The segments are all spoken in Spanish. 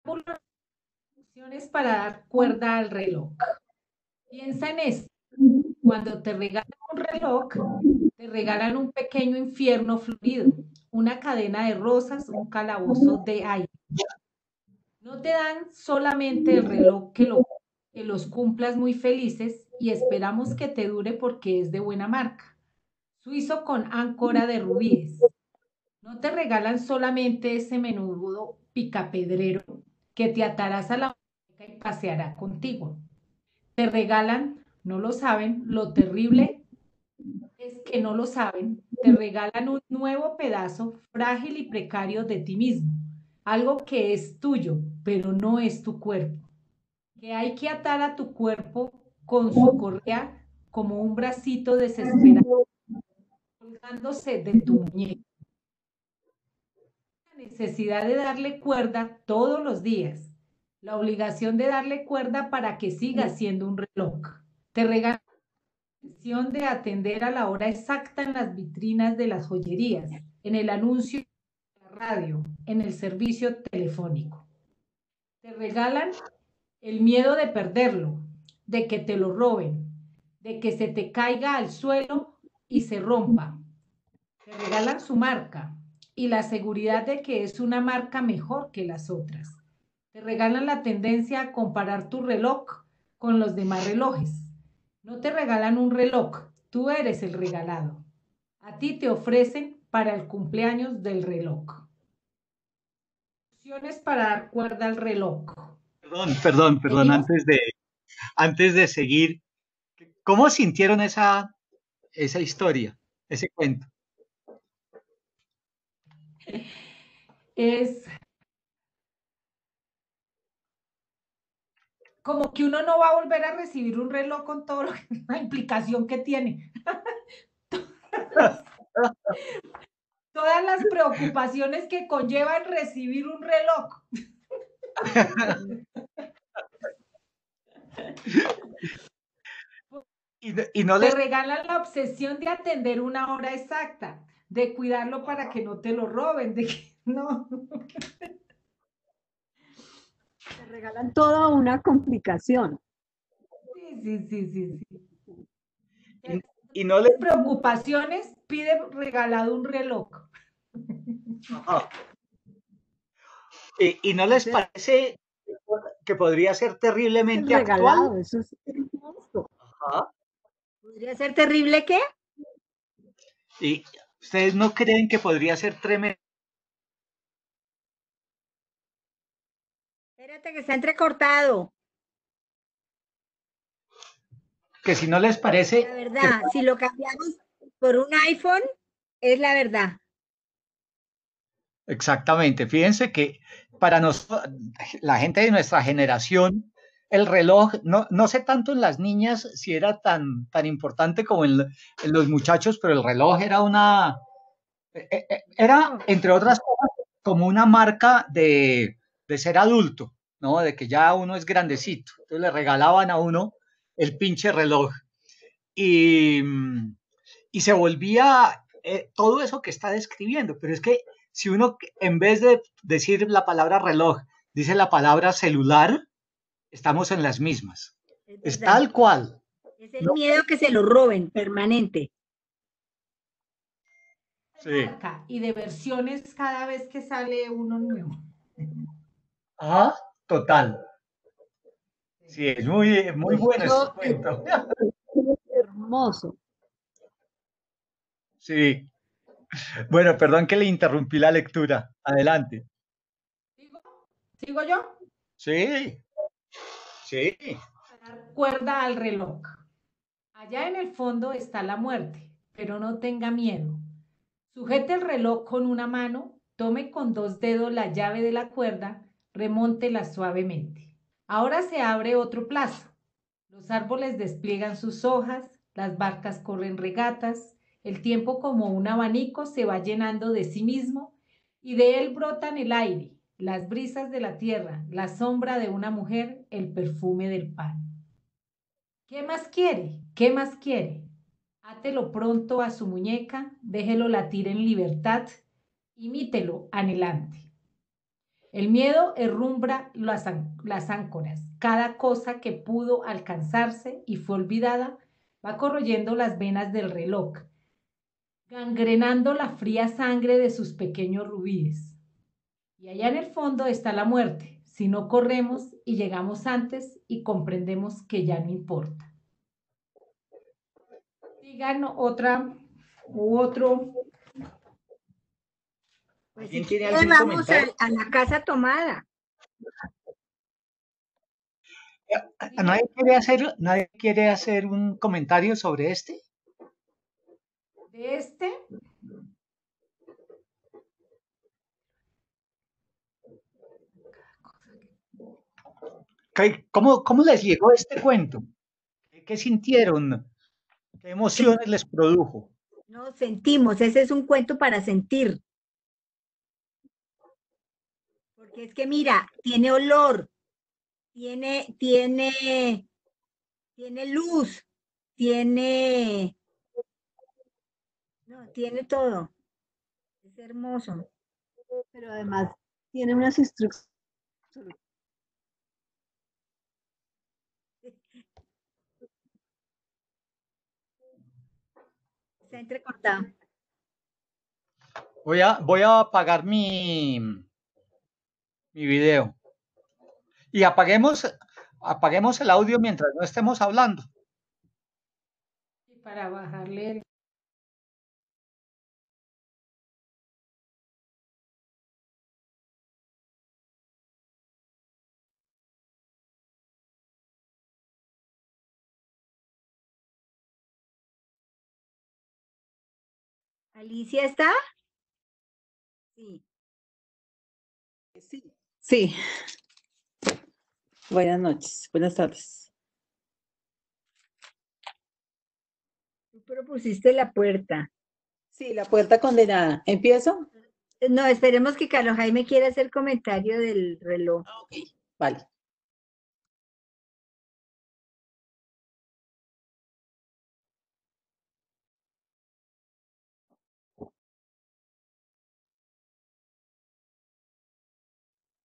Opciones para dar cuerda al reloj. Piensa en esto. Cuando te regalan un reloj, te regalan un pequeño infierno florido, una cadena de rosas, un calabozo de aire. No te dan solamente el reloj que los cumplas muy felices y esperamos que te dure porque es de buena marca. Suizo con áncora de rubíes. No te regalan solamente ese menudo picapedrero que te atarás a la muñeca y paseará contigo. Te regalan, no lo saben, lo terrible es que no lo saben, te regalan un nuevo pedazo frágil y precario de ti mismo, algo que es tuyo, pero no es tu cuerpo, que hay que atar a tu cuerpo con su correa como un bracito desesperado colgándose de tu muñeca. La necesidad de darle cuerda todos los días, la obligación de darle cuerda para que siga siendo un reloj. Te regalan de atender a la hora exacta en las vitrinas de las joyerías, en el anuncio de la radio, en el servicio telefónico. Te regalan el miedo de perderlo, de que te lo roben, de que se te caiga al suelo y se rompa. Te regalan su marca y la seguridad de que es una marca mejor que las otras. Te regalan la tendencia a comparar tu reloj con los demás relojes. No te regalan un reloj, tú eres el regalado. A ti te ofrecen para el cumpleaños del reloj. Opciones para dar cuerda al reloj. Perdón, ¿Seguimos? antes de seguir, ¿cómo sintieron esa historia, ese cuento? Es como que uno no va a volver a recibir un reloj con toda la implicación que tiene. Todas las preocupaciones que conllevan recibir un reloj. Y no Te les, regalan la obsesión de atender una hora exacta, de cuidarlo para que no te lo roben, de que no. Te regalan toda una complicación. Sí, sí, sí, sí, sí. y, y no les, Preocupaciones, pide regalado un reloj. ajá. Y no les Ese parece que podría ser es el terriblemente actual. regalado, eso es hermoso. Ajá. ¿Podría ser terrible qué? Y ustedes no creen que podría ser tremendo, Espérate que está entrecortado. que si no les La parece que verdad, si lo cambiamos por un iPhone, es la verdad. exactamente, fíjense que para nosotros, la gente de nuestra generación, el reloj, no sé tanto en las niñas si era tan importante como en los muchachos, pero el reloj era, entre otras cosas, como una marca de ser adulto, ¿no? De que ya uno es grandecito. Entonces le regalaban a uno el pinche reloj. Y, y se volvía todo eso que está describiendo. Pero es que si uno, en vez de decir la palabra reloj, dice la palabra celular, estamos en las mismas. Es Es verdad. tal cual. Es el No, miedo que se lo roben permanente. De sí. marca y de versiones cada vez que sale uno nuevo. Ah, total. Sí, es muy bueno este Eso es cuento. hermoso. Sí. Bueno, perdón que le interrumpí la lectura. Adelante. ¿Sigo? ¿Sigo yo? Sí, sí. Dar cuerda al reloj. Allá en el fondo está la muerte, pero no tenga miedo. Sujete el reloj con una mano, tome con dos dedos la llave de la cuerda, remóntela suavemente. Ahora se abre otro plazo. Los árboles despliegan sus hojas, las barcas corren regatas, el tiempo como un abanico se va llenando de sí mismo y de él brotan el aire, las brisas de la tierra, la sombra de una mujer, el perfume del pan. ¿Qué más quiere? ¿Qué más quiere? Átelo pronto a su muñeca, déjelo latir en libertad, imítelo anhelante. El miedo herrumbra las áncoras. Cada cosa que pudo alcanzarse y fue olvidada va corroyendo las venas del reloj, gangrenando la fría sangre de sus pequeños rubíes. Y allá en el fondo está la muerte, si no corremos y llegamos antes y comprendemos que ya no importa. Digan otra u otro. Pues ¿Alguien si tiene quiere, algún vamos comentario? a la casa tomada. Nadie quiere hacer un comentario sobre este? De este, ¿Cómo les llegó este cuento? ¿Qué sintieron? ¿Qué emociones les produjo? No sentimos, ese es un cuento para sentir. Porque es que mira, tiene olor, tiene luz, tiene, no, tiene todo. Es hermoso. Pero además tiene unas instrucciones. Está entrecortado. Voy a apagar mi video. Y apaguemos el audio mientras no estemos hablando. para bajarle. ¿Alicia está? Sí. Sí. Sí. Buenas noches, buenas tardes. Tú propusiste la puerta. Sí, la puerta condenada. ¿Empiezo? No, esperemos que Carlos Jaime quiera hacer comentario del reloj. Ok, vale.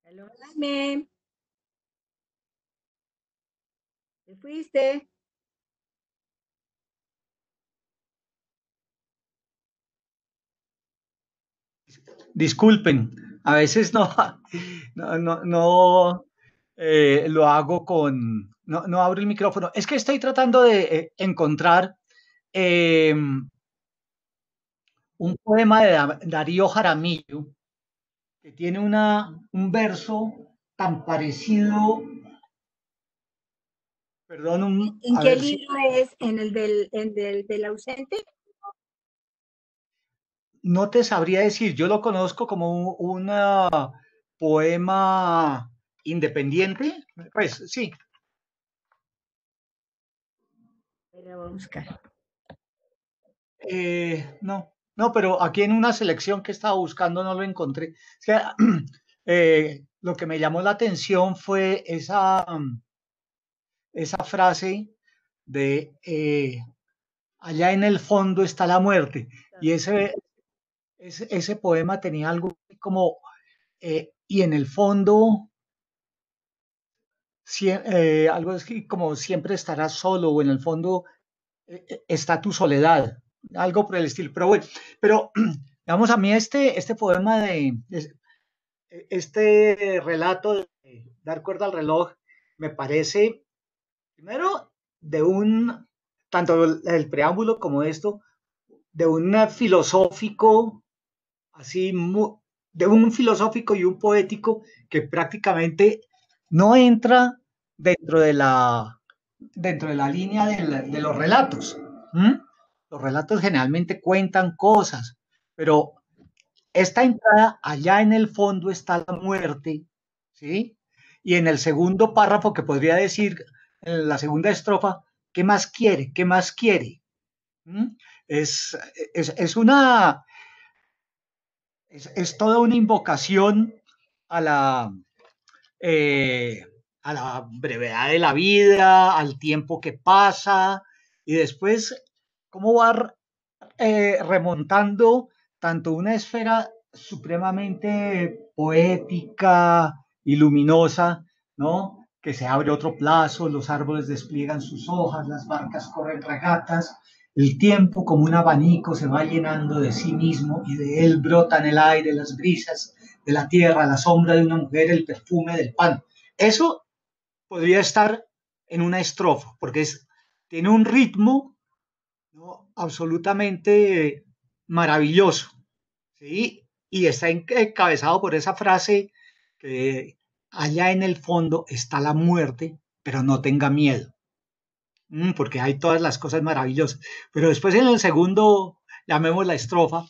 Carlos Jaime. ¿Te fuiste? Disculpen, a veces no lo hago no abro el micrófono. Es que estoy tratando de encontrar eh, un poema de Darío Jaramillo que tiene un verso tan parecido, perdón, ¿En a qué ver si libro es? ¿En el del ausente? no te sabría decir, yo lo conozco como un poema independiente, pues sí. Pero voy a buscar. No, pero aquí en una selección que estaba buscando no lo encontré. O sea, lo que me llamó la atención fue esa frase de allá en el fondo está la muerte. Y ese poema tenía algo como, y en el fondo, algo así como siempre estarás solo, o en el fondo está tu soledad, algo por el estilo. Pero bueno, pero vamos a mí este poema este relato de dar cuerda al reloj me parece, primero, tanto el preámbulo como esto, de un filosófico, así, de un filosófico y un poético que prácticamente no entra dentro dentro de la línea de los relatos. ¿Mm? Los relatos generalmente cuentan cosas, pero esta entrada, allá en el fondo está la muerte, ¿sí? Y en el segundo párrafo, que podría decir, en la segunda estrofa, ¿qué más quiere? ¿Qué más quiere? ¿Mm? Es, es una, es toda una invocación a eh, a la brevedad de la vida, al tiempo que pasa, y después cómo va remontando tanto una esfera supremamente poética y luminosa, ¿no? Que se abre otro plazo, los árboles despliegan sus hojas, las barcas corren regatas, el tiempo como un abanico se va llenando de sí mismo y de él brotan el aire, las brisas de la tierra, la sombra de una mujer, el perfume del pan. Eso podría estar en una estrofa, porque tiene un ritmo, ¿no? Absolutamente maravilloso, ¿sí? Y está encabezado por esa frase que allá en el fondo está la muerte, pero no tenga miedo. Porque hay todas las cosas maravillosas. Pero después en el segundo, llamemos la estrofa,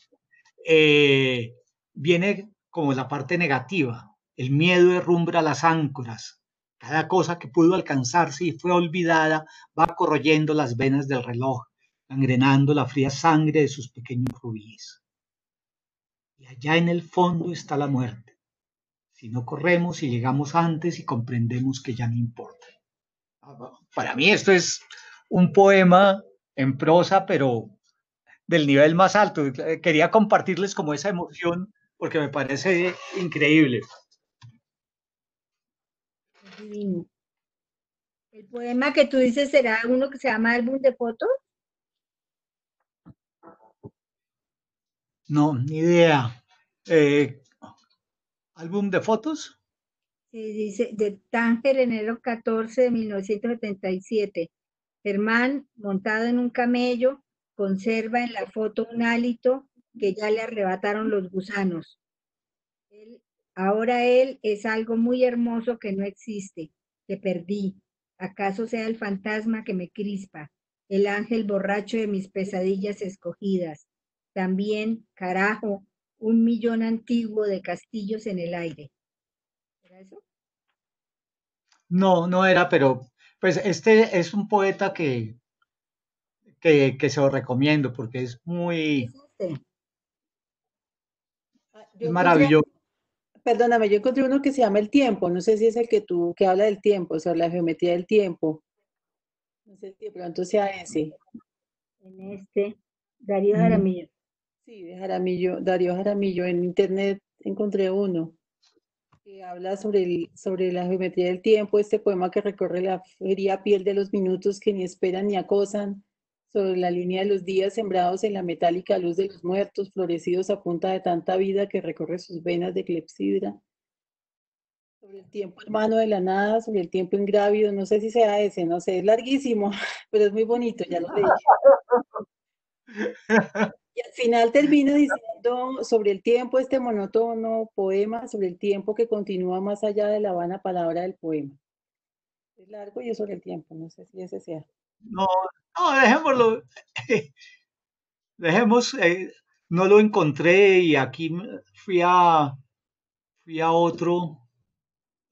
eh, viene como la parte negativa. El miedo derrumbra las áncoras. Cada cosa que pudo alcanzarse y fue olvidada va corroyendo las venas del reloj, engrenando la fría sangre de sus pequeños rubíes. Y allá en el fondo está la muerte. Si no corremos y llegamos antes y comprendemos que ya no importa. Para mí esto es un poema en prosa, pero del nivel más alto. Quería compartirles como esa emoción porque me parece increíble. Divino. El poema que tú dices será uno que se llama Álbum de Fotos. No, ni idea. ¿Álbum de fotos? Sí, dice de Tánger, enero 14 de 1977. Germán, montado en un camello, conserva en la foto un hálito que ya le arrebataron los gusanos. Ahora él es algo muy hermoso que no existe, que perdí. ¿Acaso sea el fantasma que me crispa, el ángel borracho de mis pesadillas escogidas? También, carajo, un millón antiguo de castillos en el aire. ¿Era eso? No, no era, pero pues este es un poeta que se lo recomiendo porque es Es muy, este. Yo es encontré, maravilloso. perdóname, yo encontré uno que se llama El Tiempo. No sé si es el que habla del tiempo, sobre la geometría del tiempo. No sé si de pronto sea ese. En este, Darío Mm, Jaramillo. Sí, de Jaramillo, Darío Jaramillo. En internet encontré uno que habla sobre la geometría del tiempo, este poema que recorre la fría piel de los minutos que ni esperan ni acosan, sobre la línea de los días sembrados en la metálica luz de los muertos, florecidos a punta de tanta vida que recorre sus venas de clepsidra, sobre el tiempo hermano de la nada, sobre el tiempo ingrávido, no sé si sea ese, no sé, es larguísimo, pero es muy bonito, ya lo leí. Y al final termina diciendo sobre el tiempo, este monótono poema, sobre el tiempo que continúa más allá de la vana palabra del poema. Es largo y es sobre el tiempo, no sé si ese sea. No, no, dejémoslo. Dejemos, no lo encontré y aquí fui a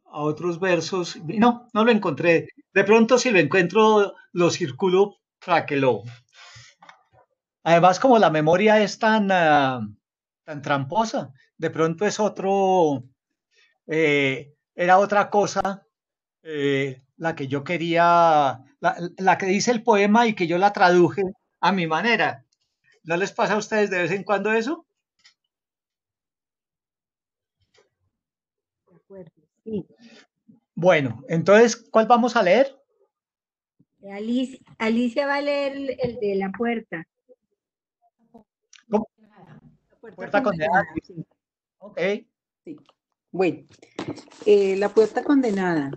otros versos. No, no lo encontré. De pronto si lo encuentro, lo circulo para que lo... Además, como la memoria es tan tramposa, de pronto es era otra cosa la que yo quería, la que dice el poema y que yo la traduje a mi manera. ¿No les pasa a ustedes de vez en cuando eso? De acuerdo. Sí. Bueno, entonces, ¿cuál vamos a leer? Alicia va a leer el de la puerta. ¿Cómo? La puerta Puerta condenada. condenada, sí. Ok. Sí. Bueno, la puerta condenada.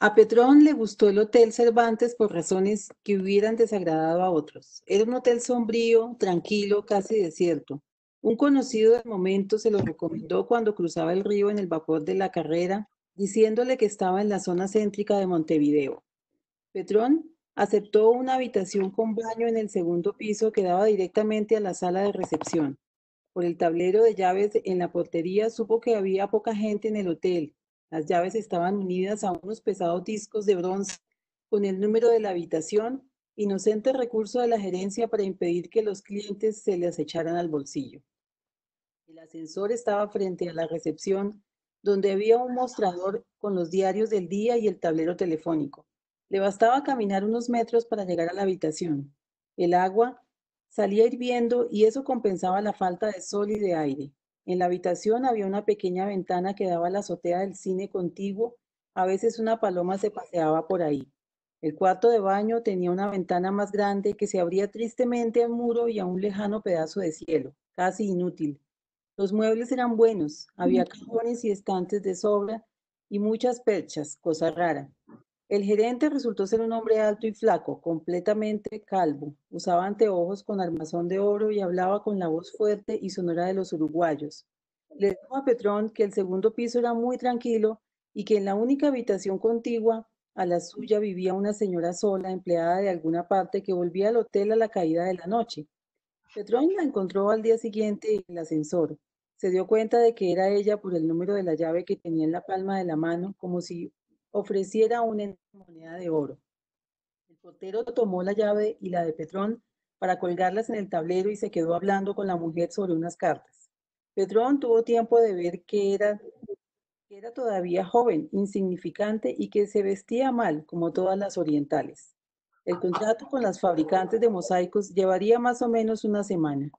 A Petrón le gustó el Hotel Cervantes por razones que hubieran desagradado a otros. Era un hotel sombrío, tranquilo, casi desierto. Un conocido del momento se lo recomendó cuando cruzaba el río en el vapor de la Carrera, diciéndole que estaba en la zona céntrica de Montevideo. Petrón aceptó una habitación con baño en el segundo piso que daba directamente a la sala de recepción. Por el tablero de llaves en la portería supo que había poca gente en el hotel. Las llaves estaban unidas a unos pesados discos de bronce con el número de la habitación, inocente recurso de la gerencia para impedir que los clientes se les echaran al bolsillo. El ascensor estaba frente a la recepción, donde había un mostrador con los diarios del día y el tablero telefónico. Le bastaba caminar unos metros para llegar a la habitación. El agua salía hirviendo y eso compensaba la falta de sol y de aire. En la habitación había una pequeña ventana que daba a la azotea del cine contiguo. A veces una paloma se paseaba por ahí. El cuarto de baño tenía una ventana más grande que se abría tristemente al muro y a un lejano pedazo de cielo, casi inútil. Los muebles eran buenos, había cajones y estantes de sobra y muchas perchas, cosa rara. El gerente resultó ser un hombre alto y flaco, completamente calvo. Usaba anteojos con armazón de oro y hablaba con la voz fuerte y sonora de los uruguayos. Le dijo a Petrón que el segundo piso era muy tranquilo y que en la única habitación contigua a la suya vivía una señora sola, empleada de alguna parte, que volvía al hotel a la caída de la noche. Petrón la encontró al día siguiente en el ascensor. Se dio cuenta de que era ella por el número de la llave que tenía en la palma de la mano, como si ofreciera una moneda de oro. El portero tomó la llave y la de Petrón para colgarlas en el tablero y se quedó hablando con la mujer sobre unas cartas. Petrón tuvo tiempo de ver que era todavía joven, insignificante y que se vestía mal, como todas las orientales. El contrato con las fabricantes de mosaicos llevaría más o menos una semana.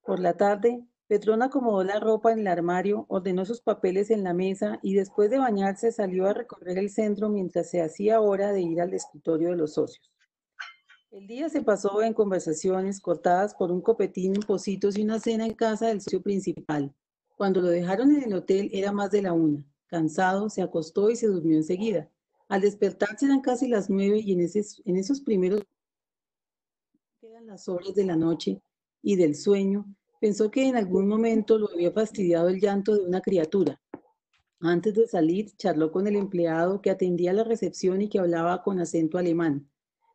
Por la tarde, Petrón acomodó la ropa en el armario, ordenó sus papeles en la mesa y después de bañarse salió a recorrer el centro mientras se hacía hora de ir al escritorio de los socios. El día se pasó en conversaciones cortadas por un copetín, pocitos y una cena en casa del socio principal. Cuando lo dejaron en el hotel era más de la 1. Cansado, se acostó y se durmió enseguida. Al despertarse eran casi las 9 y en esos primeros quedan las horas de la noche y del sueño, pensó que en algún momento lo había fastidiado el llanto de una criatura. Antes de salir, charló con el empleado que atendía la recepción y que hablaba con acento alemán.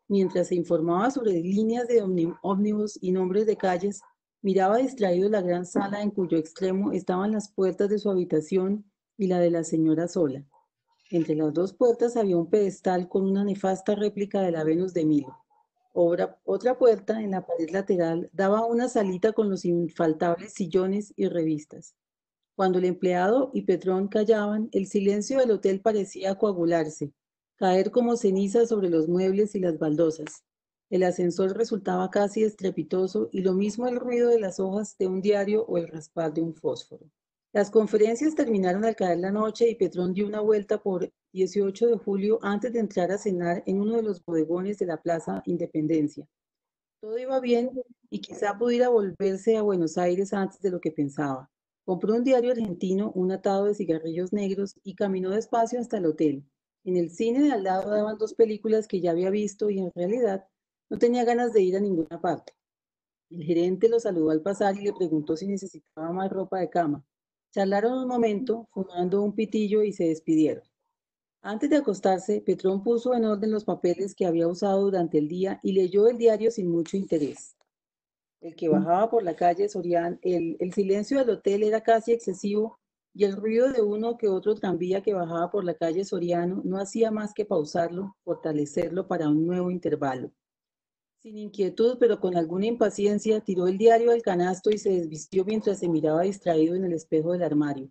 Mientras se informaba sobre líneas de ómnibus y nombres de calles, miraba distraído la gran sala en cuyo extremo estaban las puertas de su habitación y la de la señora sola. Entre las dos puertas había un pedestal con una nefasta réplica de la Venus de Milo. Otra puerta en la pared lateral daba a una salita con los infaltables sillones y revistas. Cuando el empleado y Petrón callaban, el silencio del hotel parecía coagularse, caer como ceniza sobre los muebles y las baldosas. El ascensor resultaba casi estrepitoso y lo mismo el ruido de las hojas de un diario o el raspar de un fósforo. Las conferencias terminaron al caer la noche y Petrón dio una vuelta por 18 de julio antes de entrar a cenar en uno de los bodegones de la Plaza Independencia. Todo iba bien y quizá pudiera volverse a Buenos Aires antes de lo que pensaba. Compró un diario argentino, un atado de cigarrillos negros y caminó despacio hasta el hotel. En el cine de al lado daban dos películas que ya había visto y en realidad no tenía ganas de ir a ninguna parte. El gerente lo saludó al pasar y le preguntó si necesitaba más ropa de cama. Charlaron un momento, fumando un pitillo y se despidieron. Antes de acostarse, Petrón puso en orden los papeles que había usado durante el día y leyó el diario sin mucho interés. El que bajaba por la calle Soriano, el silencio del hotel era casi excesivo y el ruido de uno que otro tranvía que bajaba por la calle Soriano no hacía más que pausarlo, fortalecerlo para un nuevo intervalo. Sin inquietud, pero con alguna impaciencia, tiró el diario al canasto y se desvistió mientras se miraba distraído en el espejo del armario.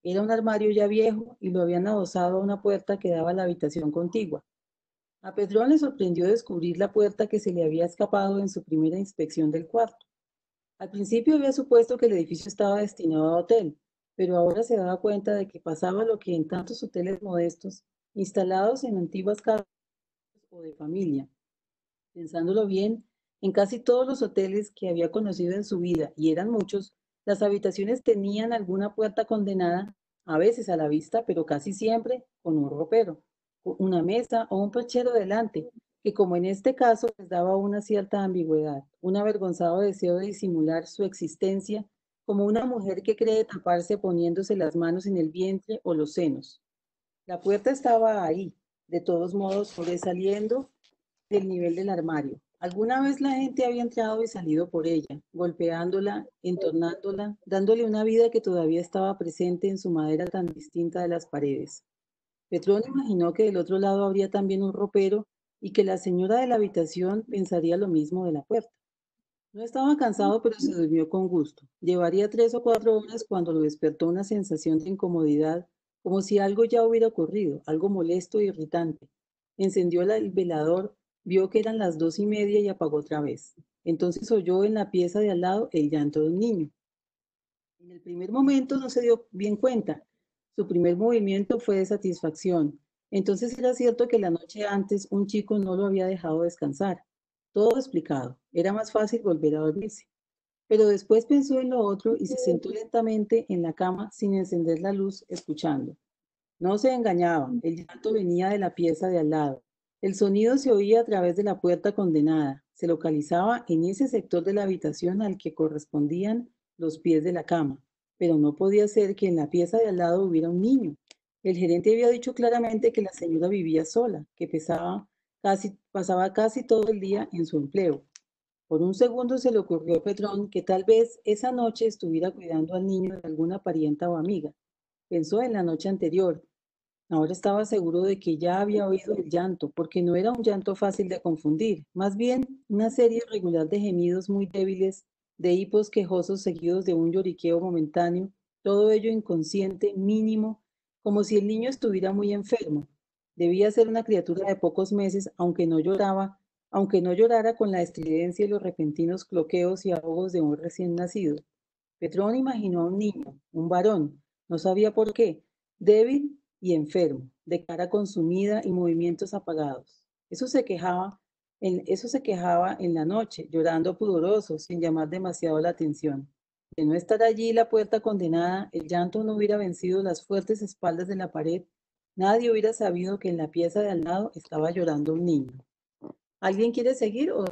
Era un armario ya viejo y lo habían adosado a una puerta que daba a la habitación contigua. A Pedrón le sorprendió descubrir la puerta que se le había escapado en su primera inspección del cuarto. Al principio había supuesto que el edificio estaba destinado a hotel, pero ahora se daba cuenta de que pasaba lo que en tantos hoteles modestos, instalados en antiguas casas o de familia. Pensándolo bien, en casi todos los hoteles que había conocido en su vida, y eran muchos, las habitaciones tenían alguna puerta condenada, a veces a la vista, pero casi siempre con un ropero, una mesa o un perchero delante, que como en este caso les daba una cierta ambigüedad, un avergonzado deseo de disimular su existencia, como una mujer que cree taparse poniéndose las manos en el vientre o los senos. La puerta estaba ahí, de todos modos, sobresaliendo del nivel del armario. Alguna vez la gente había entrado y salido por ella, golpeándola, entornándola, dándole una vida que todavía estaba presente en su madera tan distinta de las paredes. Petrón imaginó que del otro lado habría también un ropero y que la señora de la habitación pensaría lo mismo de la puerta. No estaba cansado, pero se durmió con gusto. Llevaría 3 o 4 horas cuando lo despertó una sensación de incomodidad, como si algo ya hubiera ocurrido, algo molesto e irritante. Encendió el velador, vio que eran las 2:30 y apagó otra vez. Entonces oyó en la pieza de al lado el llanto de un niño. En el primer momento no se dio bien cuenta. Su primer movimiento fue de satisfacción. Entonces era cierto que la noche antes un chico no lo había dejado descansar. Todo explicado. Era más fácil volver a dormirse. Pero después pensó en lo otro y se sentó lentamente en la cama sin encender la luz, escuchando. No se engañaba, el llanto venía de la pieza de al lado. El sonido se oía a través de la puerta condenada. Se localizaba en ese sector de la habitación al que correspondían los pies de la cama, pero no podía ser que en la pieza de al lado hubiera un niño. El gerente había dicho claramente que la señora vivía sola, que pasaba casi todo el día en su empleo. Por un segundo se le ocurrió a Petrón que tal vez esa noche estuviera cuidando al niño de alguna parienta o amiga. Pensó en la noche anterior. Ahora estaba seguro de que ya había oído el llanto, porque no era un llanto fácil de confundir, más bien una serie irregular de gemidos muy débiles, de hipos quejosos seguidos de un lloriqueo momentáneo, todo ello inconsciente, mínimo, como si el niño estuviera muy enfermo. Debía ser una criatura de pocos meses, aunque no llorara con la estridencia y los repentinos cloqueos y ahogos de un recién nacido. Petrón imaginó a un niño, un varón, no sabía por qué, débil y enfermo, de cara consumida y movimientos apagados. Eso se quejaba en la noche, llorando pudoroso, sin llamar demasiado la atención. De no estar allí la puerta condenada, el llanto no hubiera vencido las fuertes espaldas de la pared, nadie hubiera sabido que en la pieza de al lado estaba llorando un niño. ¿Alguien quiere seguir o...?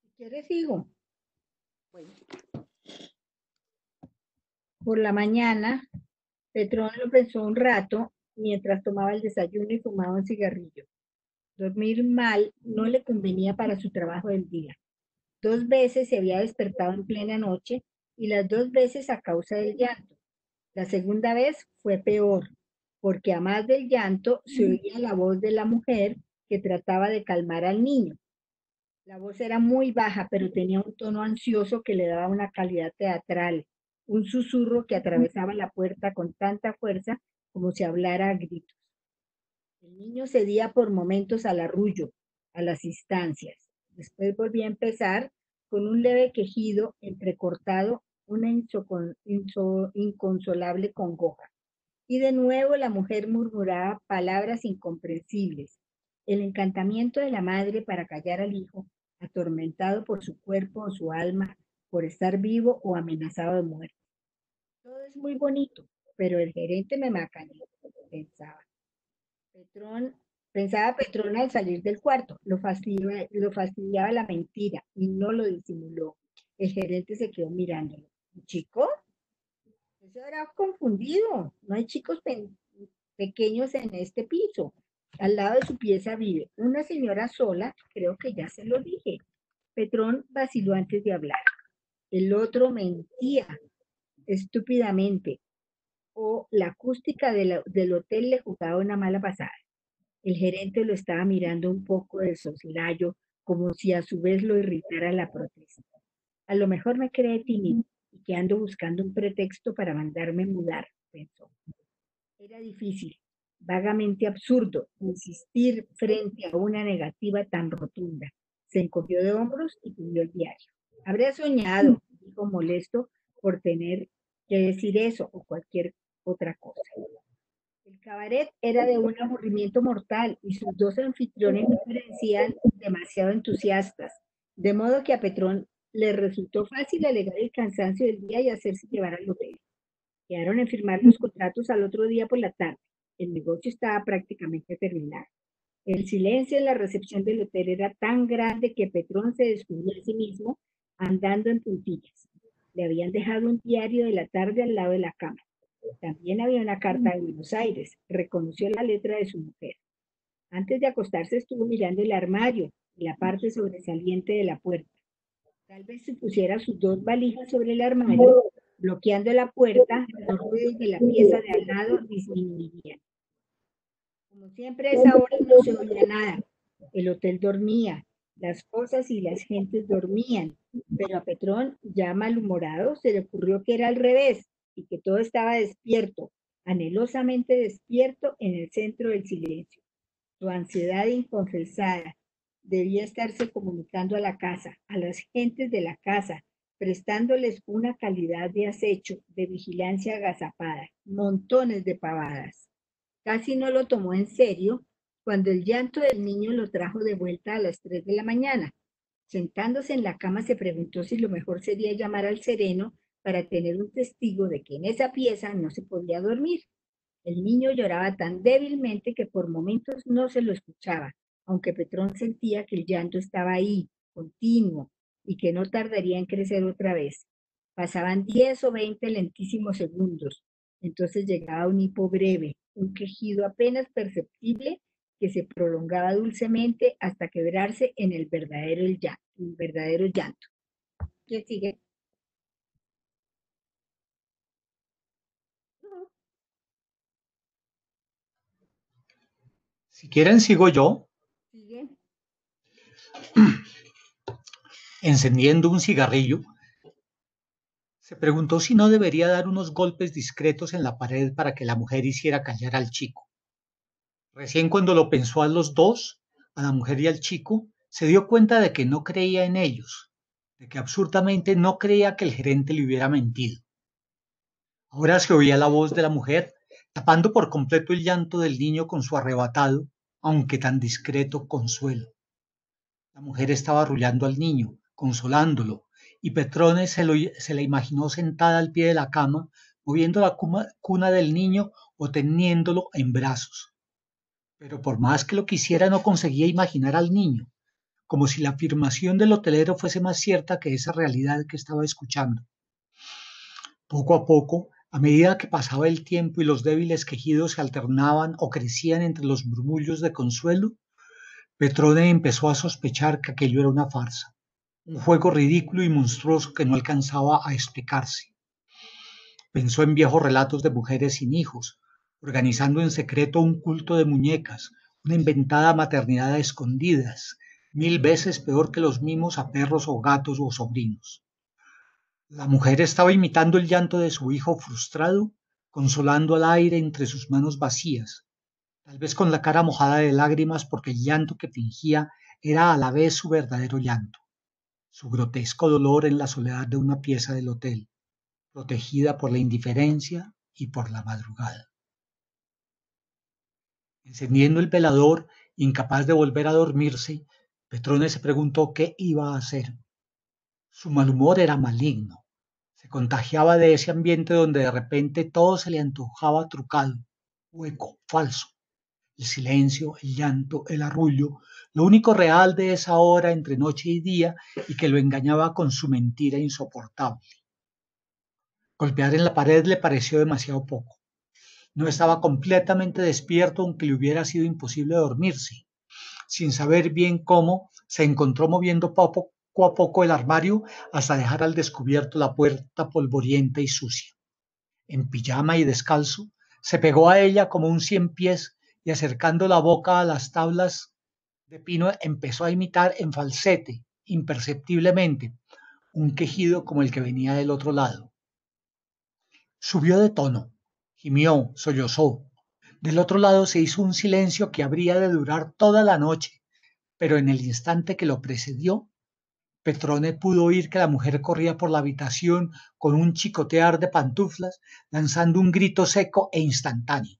Si quieres, sigo. Bueno, Por la mañana, Petrón lo pensó un rato mientras tomaba el desayuno y fumaba un cigarrillo. Dormir mal no le convenía para su trabajo del día. 2 veces se había despertado en plena noche y las 2 veces a causa del llanto. La segunda vez fue peor, porque a más del llanto se oía la voz de la mujer que trataba de calmar al niño. La voz era muy baja, pero tenía un tono ansioso que le daba una calidad teatral, un susurro que atravesaba la puerta con tanta fuerza como si hablara a gritos. El niño cedía por momentos al arrullo, a las instancias. Después volvía a empezar con un leve quejido entrecortado, una inconsolable congoja. Y de nuevo la mujer murmuraba palabras incomprensibles. El encantamiento de la madre para callar al hijo, atormentado por su cuerpo o su alma, por estar vivo o amenazado de muerte. Todo es muy bonito, pero el gerente me macaneó, pensaba. Petrón, pensaba Petrón al salir del cuarto. Lo fastidiaba la mentira y no lo disimuló. El gerente se quedó mirándolo. ¿Chico? Eso era confundido. No hay chicos pequeños en este piso. Al lado de su pieza vive una señora sola, creo que ya se lo dije. Petrón vaciló antes de hablar. El otro mentía estúpidamente o la acústica del hotel le jugaba una mala pasada. El gerente lo estaba mirando un poco de soslayo, como si a su vez lo irritara la protesta. A lo mejor me cree tímido y que ando buscando un pretexto para mandarme mudar, pensó. Era difícil, vagamente absurdo, insistir frente a una negativa tan rotunda. Se encogió de hombros y pidió el diario. Habría soñado, dijo molesto por tener que decir eso o cualquier otra cosa. El cabaret era de un aburrimiento mortal y sus dos anfitriones no parecían demasiado entusiastas, de modo que a Petrón le resultó fácil alegar el cansancio del día y hacerse llevar al hotel. Quedaron en firmar los contratos al otro día por la tarde. El negocio estaba prácticamente terminado. El silencio en la recepción del hotel era tan grande que Petrón se descubrió a sí mismo andando en puntillas. Le habían dejado un diario de la tarde al lado de la cama. También había una carta de Buenos Aires. Reconoció la letra de su mujer. Antes de acostarse estuvo mirando el armario y la parte sobresaliente de la puerta. Tal vez si pusiera sus 2 valijas sobre el armario, bloqueando la puerta, los ruidos de la pieza de al lado disminuirían. Como siempre a esa hora no se oía nada. El hotel dormía, las cosas y las gentes dormían, pero a Petrón, ya malhumorado, se le ocurrió que era al revés y que todo estaba despierto, anhelosamente despierto en el centro del silencio. Su ansiedad inconfesada Debía estarse comunicando a la casa, a las gentes de la casa, prestándoles una calidad de acecho, de vigilancia agazapada, montones de pavadas. Casi no lo tomó en serio cuando el llanto del niño lo trajo de vuelta a las 3 de la mañana. Sentándose en la cama se preguntó si lo mejor sería llamar al sereno para tener un testigo de que en esa pieza no se podía dormir. El niño lloraba tan débilmente que por momentos no se lo escuchaba, aunque Petrón sentía que el llanto estaba ahí, continuo, y que no tardaría en crecer otra vez. Pasaban 10 o 20 lentísimos segundos. Entonces llegaba un hipo breve, un quejido apenas perceptible que se prolongaba dulcemente hasta quebrarse en el verdadero llanto. ¿Quién sigue? Si quieren, sigo yo, ¿Sigue? encendiendo un cigarrillo. Se preguntó si no debería dar unos golpes discretos en la pared para que la mujer hiciera callar al chico. Recién cuando lo pensó a los dos, a la mujer y al chico, se dio cuenta de que no creía en ellos, de que absurdamente no creía que el gerente le hubiera mentido. Ahora se oía la voz de la mujer, tapando por completo el llanto del niño con su arrebatado, aunque tan discreto consuelo. La mujer estaba arrullando al niño, consolándolo, y Petrone se la imaginó sentada al pie de la cama, moviendo la cuna del niño o teniéndolo en brazos. Pero por más que lo quisiera, no conseguía imaginar al niño, como si la afirmación del hotelero fuese más cierta que esa realidad que estaba escuchando. Poco a poco, a medida que pasaba el tiempo y los débiles quejidos se alternaban o crecían entre los murmullos de consuelo, Petrone empezó a sospechar que aquello era una farsa, un juego ridículo y monstruoso que no alcanzaba a explicarse. Pensó en viejos relatos de mujeres sin hijos, organizando en secreto un culto de muñecas, una inventada maternidad a escondidas, 1000 veces peor que los mimos a perros o gatos o sobrinos. La mujer estaba imitando el llanto de su hijo frustrado, consolando al aire entre sus manos vacías, tal vez con la cara mojada de lágrimas porque el llanto que fingía era a la vez su verdadero llanto, su grotesco dolor en la soledad de una pieza del hotel, protegida por la indiferencia y por la madrugada. Encendiendo el velador, incapaz de volver a dormirse, Petrone se preguntó qué iba a hacer. Su mal humor era maligno. Se contagiaba de ese ambiente donde de repente todo se le antojaba trucado, hueco, falso. El silencio, el llanto, el arrullo, lo único real de esa hora entre noche y día y que lo engañaba con su mentira insoportable. Golpear en la pared le pareció demasiado poco. No estaba completamente despierto, aunque le hubiera sido imposible dormirse. Sin saber bien cómo, se encontró moviendo poco a poco el armario hasta dejar al descubierto la puerta polvorienta y sucia. En pijama y descalzo, se pegó a ella como un 100 pies y acercando la boca a las tablas de pino empezó a imitar en falsete, imperceptiblemente, un quejido como el que venía del otro lado. Subió de tono, gimió, sollozó. Del otro lado se hizo un silencio que habría de durar toda la noche, pero en el instante que lo precedió, Petrone pudo oír que la mujer corría por la habitación con un chicotear de pantuflas, lanzando un grito seco e instantáneo,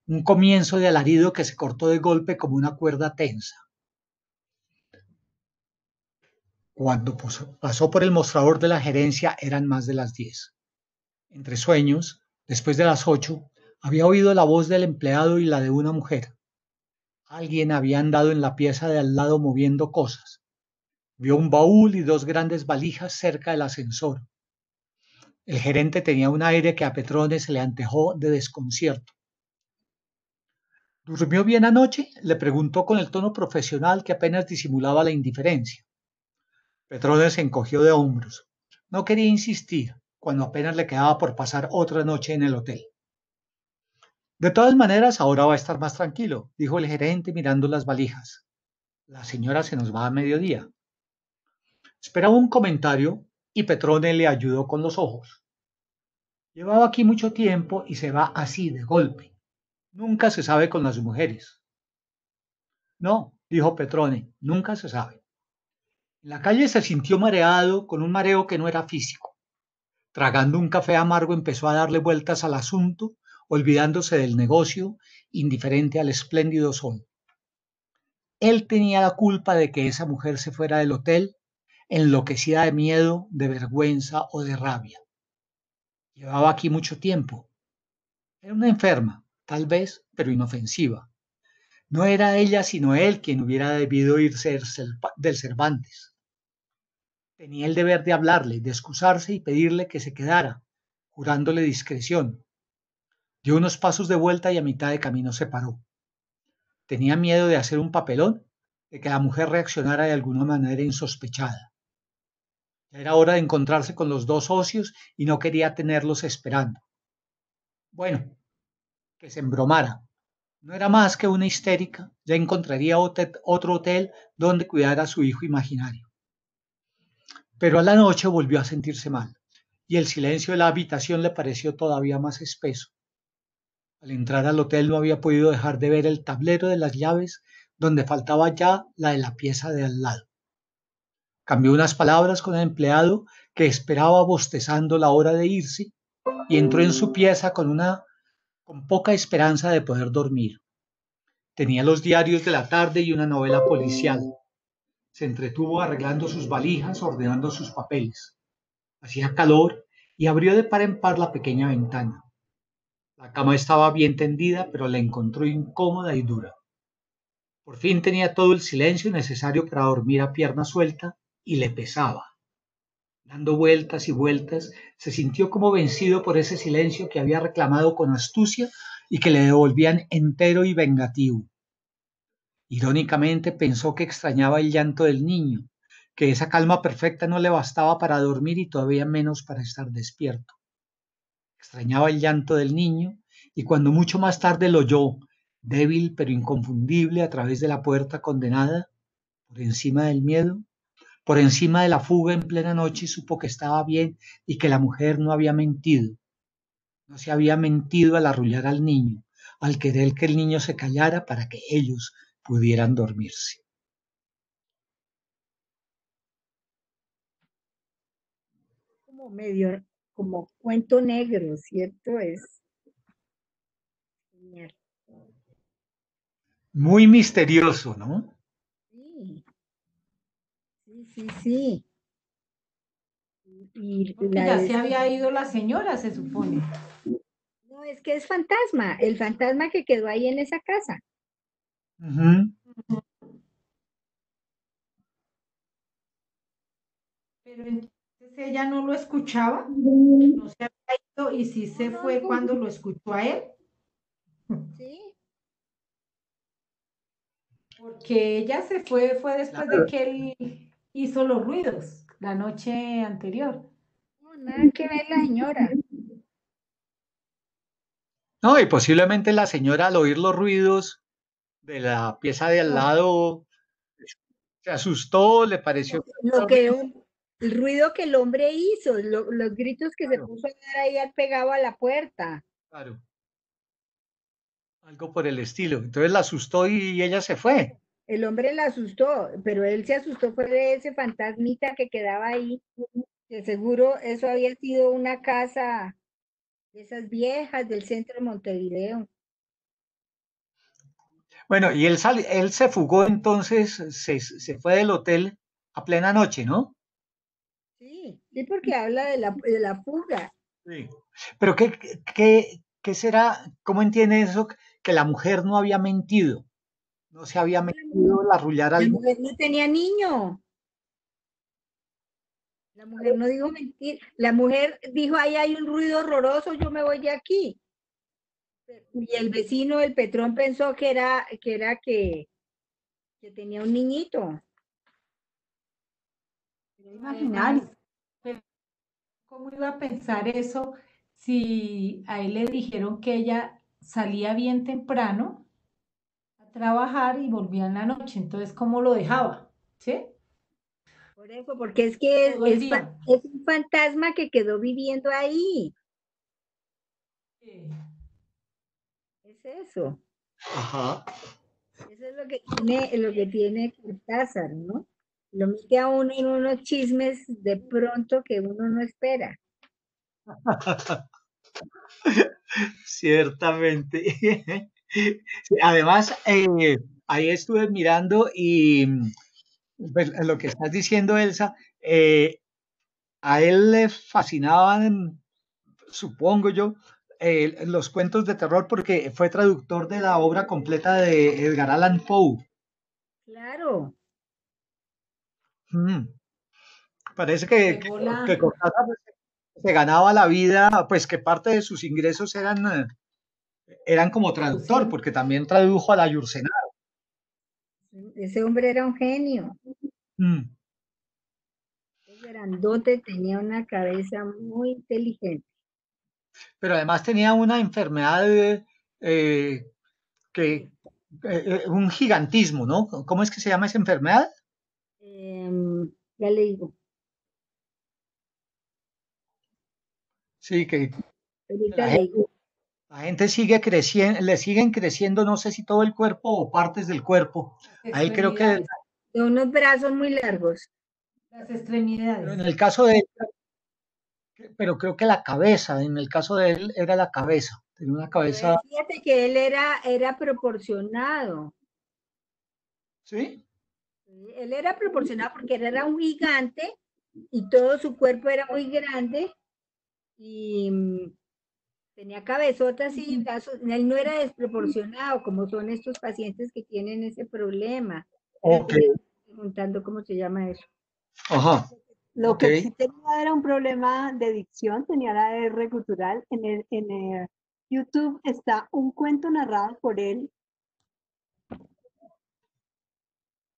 un comienzo de alarido que se cortó de golpe como una cuerda tensa. Cuando pasó por el mostrador de la gerencia eran más de las 10. Entre sueños, después de las 8, había oído la voz del empleado y la de una mujer. Alguien había andado en la pieza de al lado moviendo cosas. Vio un baúl y 2 grandes valijas cerca del ascensor. El gerente tenía un aire que a Petrone se le antojó de desconcierto. ¿Durmió bien anoche?, le preguntó con el tono profesional que apenas disimulaba la indiferencia. Petrone se encogió de hombros. No quería insistir, cuando apenas le quedaba por pasar otra noche en el hotel. De todas maneras, ahora va a estar más tranquilo, dijo el gerente mirando las valijas. La señora se nos va a mediodía. Esperaba un comentario y Petrone le ayudó con los ojos. Llevaba aquí mucho tiempo y se va así de golpe. Nunca se sabe con las mujeres. No, dijo Petrone, nunca se sabe. En la calle se sintió mareado, con un mareo que no era físico. Tragando un café amargo empezó a darle vueltas al asunto, olvidándose del negocio, indiferente al espléndido sol. Él tenía la culpa de que esa mujer se fuera del hotel, enloquecida de miedo, de vergüenza o de rabia. Llevaba aquí mucho tiempo. Era una enferma, tal vez, pero inofensiva. No era ella sino él quien hubiera debido irse del Cervantes. Tenía el deber de hablarle, de excusarse y pedirle que se quedara, jurándole discreción. Dio unos pasos de vuelta y a mitad de camino se paró. Tenía miedo de hacer un papelón, de que la mujer reaccionara de alguna manera insospechada. Ya era hora de encontrarse con los dos socios y no quería tenerlos esperando. Bueno, que se embromara. No era más que una histérica, ya encontraría otro hotel donde cuidar a su hijo imaginario. Pero a la noche volvió a sentirse mal, y el silencio de la habitación le pareció todavía más espeso. Al entrar al hotel no había podido dejar de ver el tablero de las llaves, donde faltaba ya la de la pieza de al lado. Cambió unas palabras con el empleado, que esperaba bostezando la hora de irse, y entró en su pieza con poca esperanza de poder dormir. Tenía los diarios de la tarde y una novela policial. Se entretuvo arreglando sus valijas, ordenando sus papeles. Hacía calor y abrió de par en par la pequeña ventana. La cama estaba bien tendida, pero la encontró incómoda y dura. Por fin tenía todo el silencio necesario para dormir a pierna suelta y le pesaba. Dando vueltas y vueltas, se sintió como vencido por ese silencio que había reclamado con astucia y que le devolvían entero y vengativo. Irónicamente pensó que extrañaba el llanto del niño, que esa calma perfecta no le bastaba para dormir y todavía menos para estar despierto. Extrañaba el llanto del niño y cuando mucho más tarde lo oyó, débil pero inconfundible a través de la puerta condenada, por encima del miedo, por encima de la fuga en plena noche, supo que estaba bien y que la mujer no había mentido. No se había mentido al arrullar al niño, al querer que el niño se callara para que ellos pudieran dormirse. Como medio, como cuento negro, ¿cierto? Es genial. Muy misterioso, ¿no? Sí, sí. Y Porque ya se había ido la señora, se supone. no, es que es fantasma, el fantasma que quedó ahí en esa casa. Uh-huh. Pero entonces ella no lo escuchaba, no se había ido y sí se fue cuando lo escuchó a él. Sí. Porque ella se fue después de que él hizo los ruidos la noche anterior. No, nada que ver la señora. No, y posiblemente la señora al oír los ruidos de la pieza de al lado se asustó, le pareció Lo que el ruido que el hombre hizo, los gritos que se puso a dar ahí pegado a la puerta. claro, algo por el estilo. Entonces la asustó y ella se fue. El hombre la asustó, pero él se asustó fue de ese fantasmita que quedaba ahí. De seguro eso había sido una casa de esas viejas del centro de Montevideo. Bueno, y él se fugó entonces, se fue del hotel a plena noche, ¿no? Sí, porque habla de la fuga. Sí. Pero ¿qué será? ¿Cómo entiende eso? Que la mujer no había mentido, no se había metido al arrullar La al mujer no tenía niño. La mujer no dijo mentir. La mujer dijo, ahí hay un ruido horroroso, yo me voy de aquí. Y el vecino, el Petrón, pensó que tenía un niñito. Era imaginario. Además, pero ¿cómo iba a pensar eso si a él le dijeron que ella salía bien temprano a trabajar y volvía en la noche? Entonces, ¿cómo lo dejaba? ¿Sí? Por eso, porque es que Todo el día. es un fantasma que quedó viviendo ahí. Sí. Es eso. Ajá. Eso es lo que tiene Cortázar, ¿no? Lo mete a uno en unos chismes de pronto que uno no espera. Ciertamente. Sí, además, ahí estuve mirando y pues, lo que estás diciendo, Elsa, a él le fascinaban, supongo yo, los cuentos de terror porque fue traductor de la obra completa de Edgar Allan Poe. Claro, Mm, Parece que, Luego que Cortázar se ganaba la vida, pues que parte de sus ingresos eran como traductor, traduciendo. porque también tradujo a la Yursenar. ese hombre era un genio. Mm, Es grandote, tenía una cabeza muy inteligente. Pero además tenía una enfermedad que, un gigantismo, ¿no? ¿Cómo es que se llama esa enfermedad? Ya le digo, Sí, que ahorita la le gente, digo. la gente sigue creciendo, le siguen creciendo, no sé si todo el cuerpo o partes del cuerpo. Las A él creo que, extremidades, De unos brazos muy largos. las pero en extremidades. el caso de él, pero creo que la cabeza, en el caso de él era la cabeza, tenía una Pero cabeza, fíjate que él era proporcionado. ¿sí? ¿Sí? Él era proporcionado porque él era un gigante y todo su cuerpo era muy grande y tenía cabezotas y brazos. Él no era desproporcionado como son estos pacientes que tienen ese problema. Ok, Espérate, ya estoy preguntando cómo se llama eso. ajá, Lo ok. que sí tenía era un problema de dicción, tenía la R gutural. En el YouTube está un cuento narrado por él.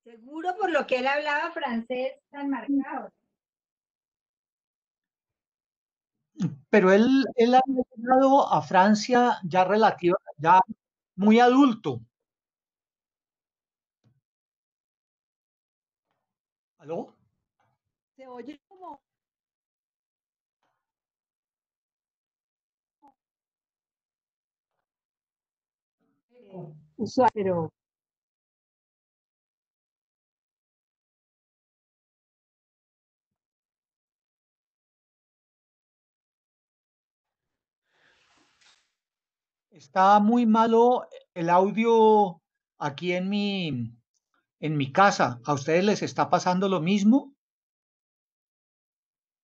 Seguro por lo que él hablaba francés tan marcado. Pero él había llegado a Francia ya relativo, ya muy adulto. ¿Aló? Se oye como usuario, pero Está muy malo el audio aquí en mi casa. ¿A ustedes les está pasando lo mismo?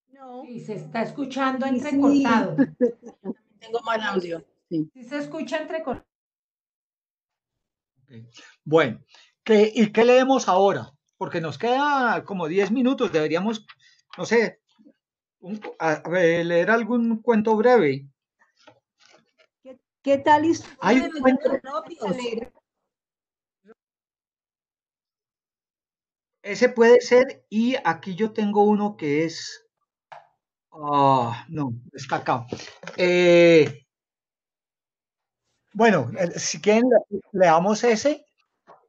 No, Sí, se está escuchando sí, sí, entrecortado. tengo mal audio. Sí. Sí se escucha entrecortado. Ok. Bueno, ¿y qué leemos ahora? Porque nos queda como 10 minutos. Deberíamos, no sé, leer algún cuento breve. ¿Qué tal Hay uno un de los cuento, propios. ese puede ser, y aquí yo tengo uno que es, no, está acá. Bueno, si quieren, leamos ese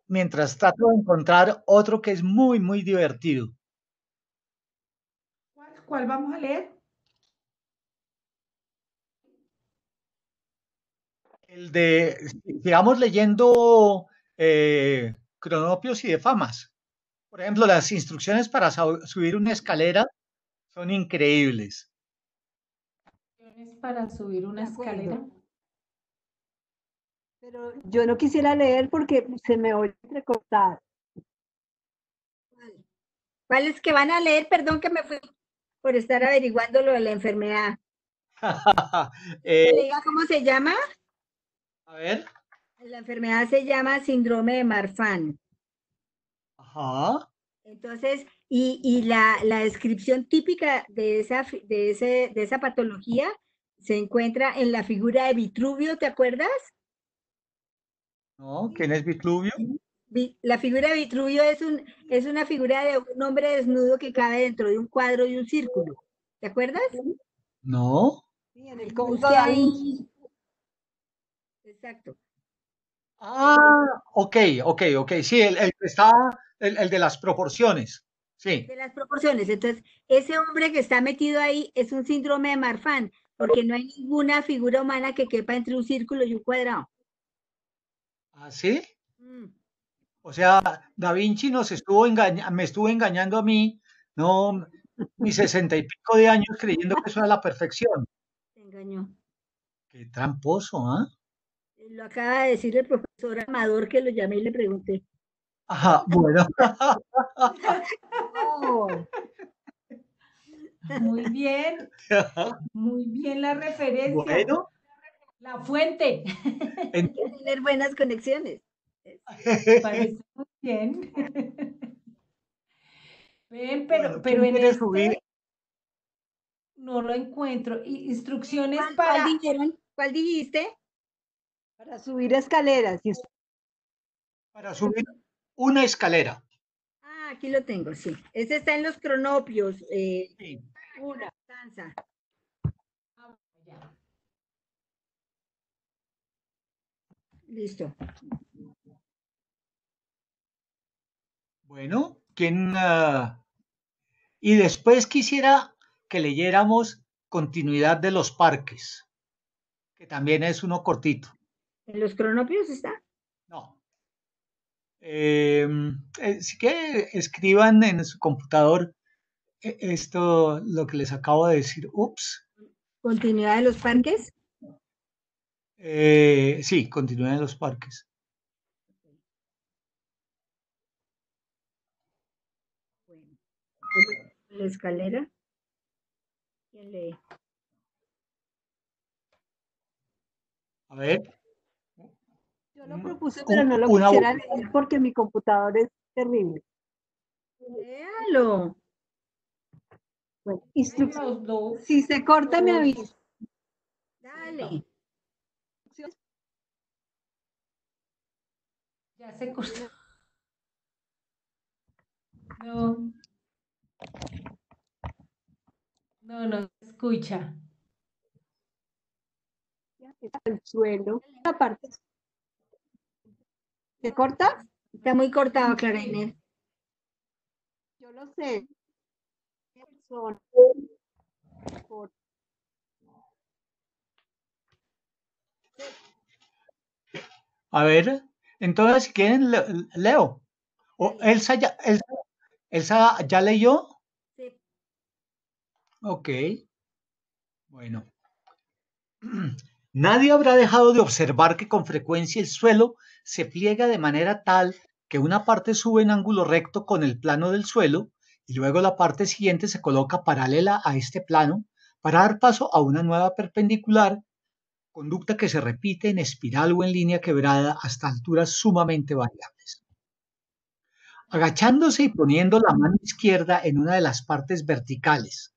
mientras trato de encontrar otro que es muy, muy divertido. ¿Cuál vamos a leer? El de, sigamos leyendo cronopios y de famas. Por ejemplo, las instrucciones para subir una escalera son increíbles. ¿Tienes para subir De una escalera? acuerdo. Pero yo no quisiera leer porque se me oye entrecortado. ¿Cuáles que van a leer? Perdón que me fui por estar averiguando lo de la enfermedad. Eh, Que le diga cómo se llama. a ver, La enfermedad se llama síndrome de Marfan. ajá, Entonces, y la descripción típica de esa patología se encuentra en la figura de Vitruvio, ¿te acuerdas? ¿no? ¿Quién es Vitruvio? La figura de Vitruvio es una figura de un hombre desnudo que cabe dentro de un cuadro y un círculo. ¿Te acuerdas? No. Sí, en el código Busque Da Vinci. ahí. Exacto. Ok, ok, sí, el que está, el de las proporciones, sí. De las proporciones. Entonces, ese hombre que está metido ahí es un síndrome de Marfan, porque no hay ninguna figura humana que quepa entre un círculo y un cuadrado. ¿Ah, sí? Mm. O sea, Da Vinci me estuvo engañando a mí, no, mis 60 y pico de años creyendo que eso era la perfección. Te engañó. Qué tramposo, ¿ah? Lo acaba de decir el profesor Amador que lo llamé y le pregunté. Ajá, bueno. No. Muy bien la referencia. Bueno, La fuente. en- Hay que tener buenas conexiones. Parece muy bien. Ven, bueno, pero ¿quién en quiere subir este no lo encuentro. Instrucciones ¿Cuál para... dijeron? ¿Cuál dijiste? Para subir escaleras. para subir una escalera? Ah, aquí lo tengo, sí. Ese está en los cronopios. Sí. Una, danza. Listo. Bueno, y después quisiera que leyéramos Continuidad de los parques, que también es uno cortito. ¿En los cronopios está? No. Sí que escriban en su computador esto, lo que les acabo de decir. Ups. Continuidad de los parques. Sí, Continuidad de los parques. Bueno, la escalera. ¿Quién lee? A ver. Yo lo propuse, pero no lo Una, quisiera leer porque mi computador es terrible. Léalo. Bueno, si se corta, me avisa. Dale. Ya se cortó. No. No se escucha. El suelo. Aparte. ¿Se corta? Está muy cortado, Clara Inés. Yo lo sé. a ver, entonces si quieren, leo. O Elsa ya leyó. Sí. Ok. Bueno. Nadie habrá dejado de observar que con frecuencia el suelo se pliega de manera tal que una parte sube en ángulo recto con el plano del suelo y luego la parte siguiente se coloca paralela a este plano para dar paso a una nueva perpendicular, conducta que se repite en espiral o en línea quebrada hasta alturas sumamente variables. Agachándose y poniendo la mano izquierda en una de las partes verticales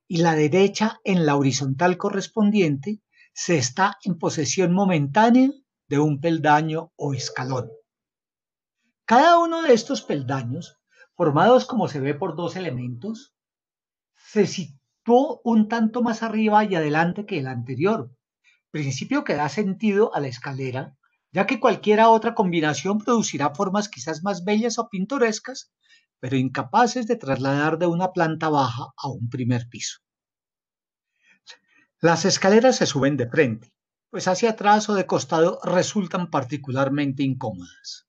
y la derecha en la horizontal correspondiente, se está en posesión momentánea de un peldaño o escalón. Cada uno de estos peldaños, formados como se ve por dos elementos, se situó un tanto más arriba y adelante que el anterior, principio que da sentido a la escalera, ya que cualquiera otra combinación producirá formas quizás más bellas o pintorescas, pero incapaces de trasladar de una planta baja a un primer piso. Las escaleras se suben de frente, pues hacia atrás o de costado resultan particularmente incómodas.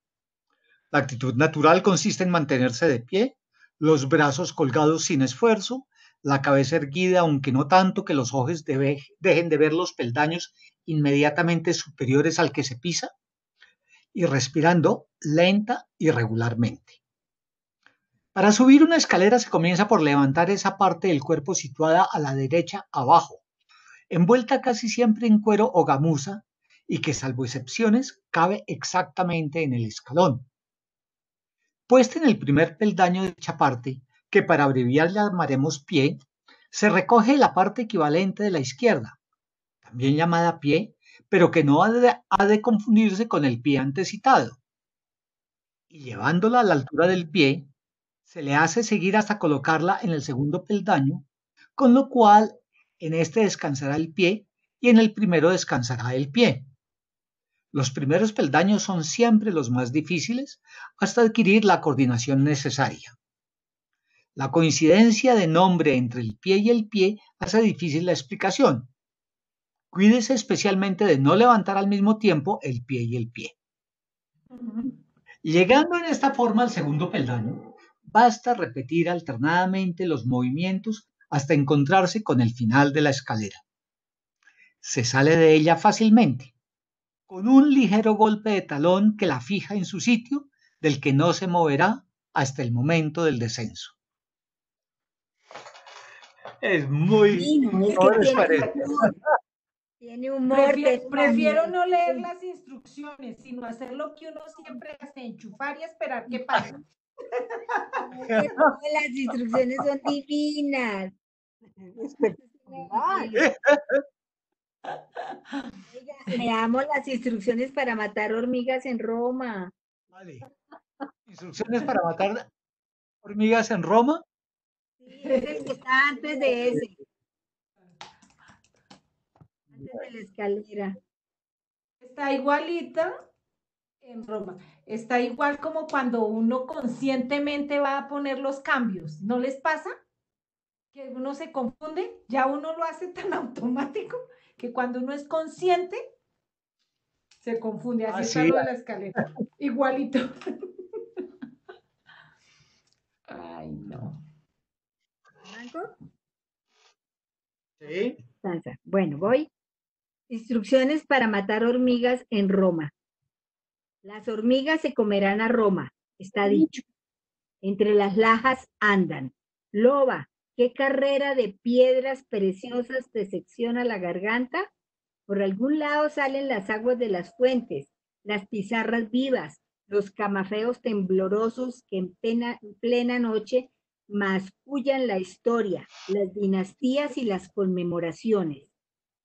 La actitud natural consiste en mantenerse de pie, los brazos colgados sin esfuerzo, la cabeza erguida, aunque no tanto que los ojos dejen de ver los peldaños inmediatamente superiores al que se pisa, y respirando lenta y regularmente. Para subir una escalera se comienza por levantar esa parte del cuerpo situada a la derecha abajo, envuelta casi siempre en cuero o gamuza, y que, salvo excepciones, cabe exactamente en el escalón. Puesta en el primer peldaño de dicha parte, que para abreviar llamaremos pie, se recoge la parte equivalente de la izquierda, también llamada pie, pero que no ha de confundirse con el pie antecitado. Y llevándola a la altura del pie, se le hace seguir hasta colocarla en el segundo peldaño, con lo cual en este descansará el pie y en el primero descansará el pie. Los primeros peldaños son siempre los más difíciles hasta adquirir la coordinación necesaria. La coincidencia de nombre entre el pie y el pie hace difícil la explicación. Cuídese especialmente de no levantar al mismo tiempo el pie y el pie. Llegando en esta forma al segundo peldaño, basta repetir alternadamente los movimientos hasta encontrarse con el final de la escalera. Se sale de ella fácilmente, con un ligero golpe de talón que la fija en su sitio, del que no se moverá hasta el momento del descenso. Es muy... Divino, es ¿Cómo que les tiene parece? humor. Tiene humor, tiene Prefiero no leer imaginación. las instrucciones, sino hacer lo que uno siempre hace, enchufar y esperar qué pasa. No, las instrucciones son divinas. Espectacular. Oiga, leamos las instrucciones para matar hormigas en Roma. Vale. Instrucciones para matar hormigas en Roma. Sí, es el que está antes de ese, antes de la escalera. Está igualita en Roma. Está igual como cuando uno conscientemente va a poner los cambios. ¿No les pasa? Que uno se confunde, ya uno lo hace tan automático que cuando uno es consciente se confunde. Así está Sí, lo de la escalera. Igualito. Ay, no. ¿Manco? sí. Sansa. Bueno, voy. Instrucciones para matar hormigas en Roma. Las hormigas se comerán a Roma, está dicho. Entre las lajas andan. Loba, ¿qué carrera de piedras preciosas te secciona la garganta? Por algún lado salen las aguas de las fuentes, las pizarras vivas, los camafeos temblorosos que en plena noche mascullan la historia, las dinastías y las conmemoraciones.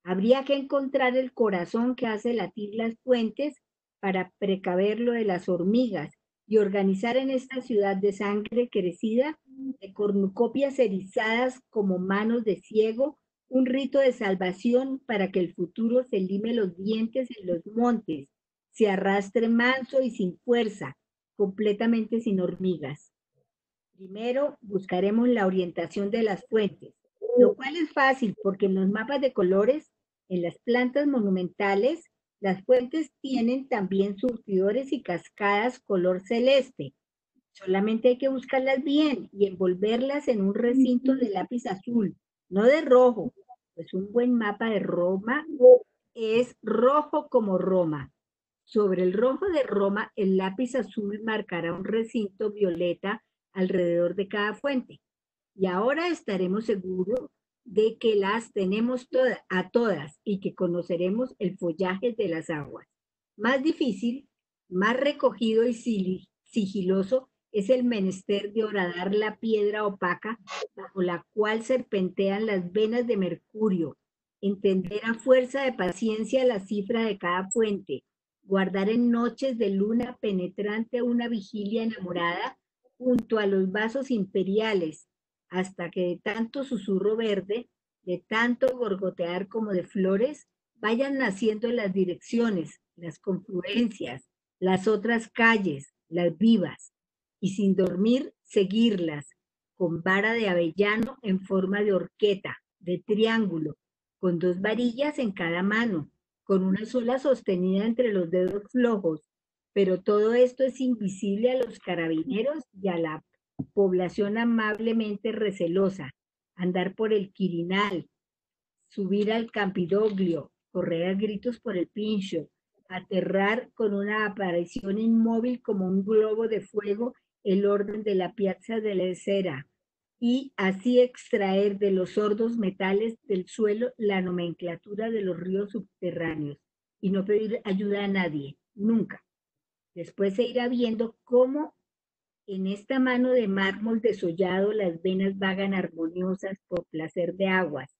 Habría que encontrar el corazón que hace latir las fuentes para precaver lo de las hormigas y organizar en esta ciudad de sangre crecida, de cornucopias erizadas como manos de ciego, un rito de salvación para que el futuro se lime los dientes en los montes, se arrastre manso y sin fuerza, completamente sin hormigas. Primero buscaremos la orientación de las fuentes, lo cual es fácil porque en los mapas de colores, en las plantas monumentales, las fuentes tienen también surtidores y cascadas color celeste. Solamente hay que buscarlas bien y envolverlas en un recinto de lápiz azul, no de rojo, pues un buen mapa de Roma es rojo como Roma. Sobre el rojo de Roma, el lápiz azul marcará un recinto violeta alrededor de cada fuente. Y ahora estaremos seguros de que las tenemos a todas y que conoceremos el follaje de las aguas. Más difícil, más recogido y sigiloso es el menester de horadar la piedra opaca bajo la cual serpentean las venas de mercurio, entender a fuerza de paciencia la cifra de cada fuente, guardar en noches de luna penetrante una vigilia enamorada junto a los vasos imperiales, hasta que de tanto susurro verde, de tanto gorgotear como de flores, vayan naciendo las direcciones, las confluencias, las otras calles, las vivas, y sin dormir seguirlas, con vara de avellano en forma de horqueta, de triángulo, con dos varillas en cada mano, con una sola sostenida entre los dedos flojos, pero todo esto es invisible a los carabineros y a la población amablemente recelosa, andar por el Quirinal, subir al Campidoglio, correr a gritos por el Pincho, aterrar con una aparición inmóvil como un globo de fuego el orden de la Piazza de la Cera, y así extraer de los sordos metales del suelo la nomenclatura de los ríos subterráneos, y no pedir ayuda a nadie, nunca. Después se irá viendo cómo en esta mano de mármol desollado las venas vagan armoniosas por placer de aguas,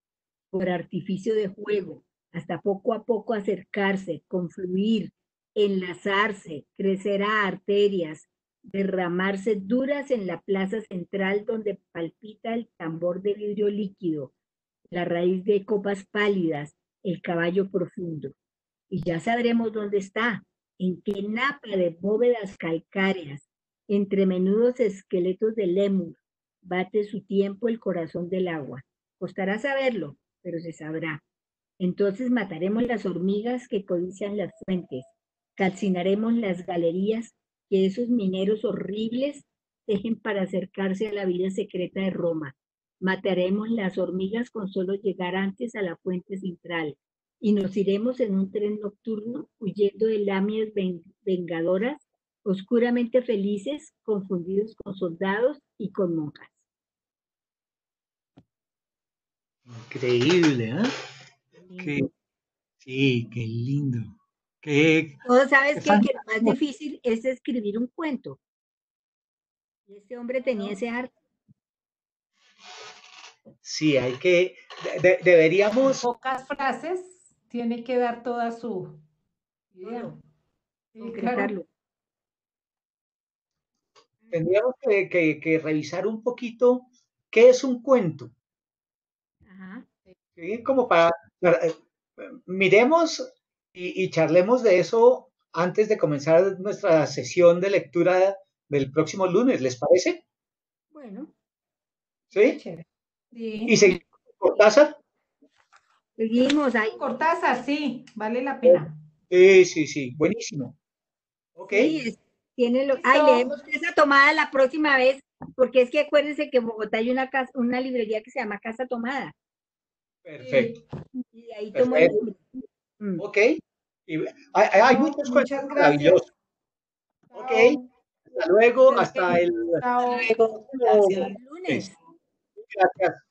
por artificio de juego, hasta poco a poco acercarse, confluir, enlazarse, crecer a arterias, derramarse duras en la plaza central donde palpita el tambor de vidrio líquido, la raíz de copas pálidas, el caballo profundo. Y ya sabremos dónde está, en qué napa de bóvedas calcáreas, entre menudos esqueletos de lémur, bate su tiempo el corazón del agua. Costará saberlo, pero se sabrá. Entonces mataremos las hormigas que codician las fuentes, calcinaremos las galerías que esos mineros horribles tejen para acercarse a la vida secreta de Roma. Mataremos las hormigas con solo llegar antes a la fuente central y nos iremos en un tren nocturno huyendo de lamias vengadoras, oscuramente felices, confundidos con soldados y con monjas. Increíble, ¿eh? Sí, qué lindo. ¿Sabes qué? Que lo más difícil es escribir un cuento. Y este hombre tenía ese arte. Sí, hay que, deberíamos... En pocas frases tiene que dar toda su idea. Sí, claro. Tendríamos que revisar un poquito qué es un cuento. Ajá. ¿Sí? Como para miremos y charlemos de eso antes de comenzar nuestra sesión de lectura del próximo lunes, ¿les parece? Bueno. ¿Sí? Sí. ¿Y seguimos con Cortázar? Seguimos ahí. Cortázar, sí, vale la pena. Sí, buenísimo. Ok. Sí, leemos Casa Tomada la próxima vez, porque es que acuérdense que en Bogotá hay una librería que se llama Casa Tomada. Perfecto. Y ahí tomo el libro. Ok. Y hay muchos cuentos maravillosos. Ok. Hasta luego. Hasta el luego. Gracias. lunes. Gracias.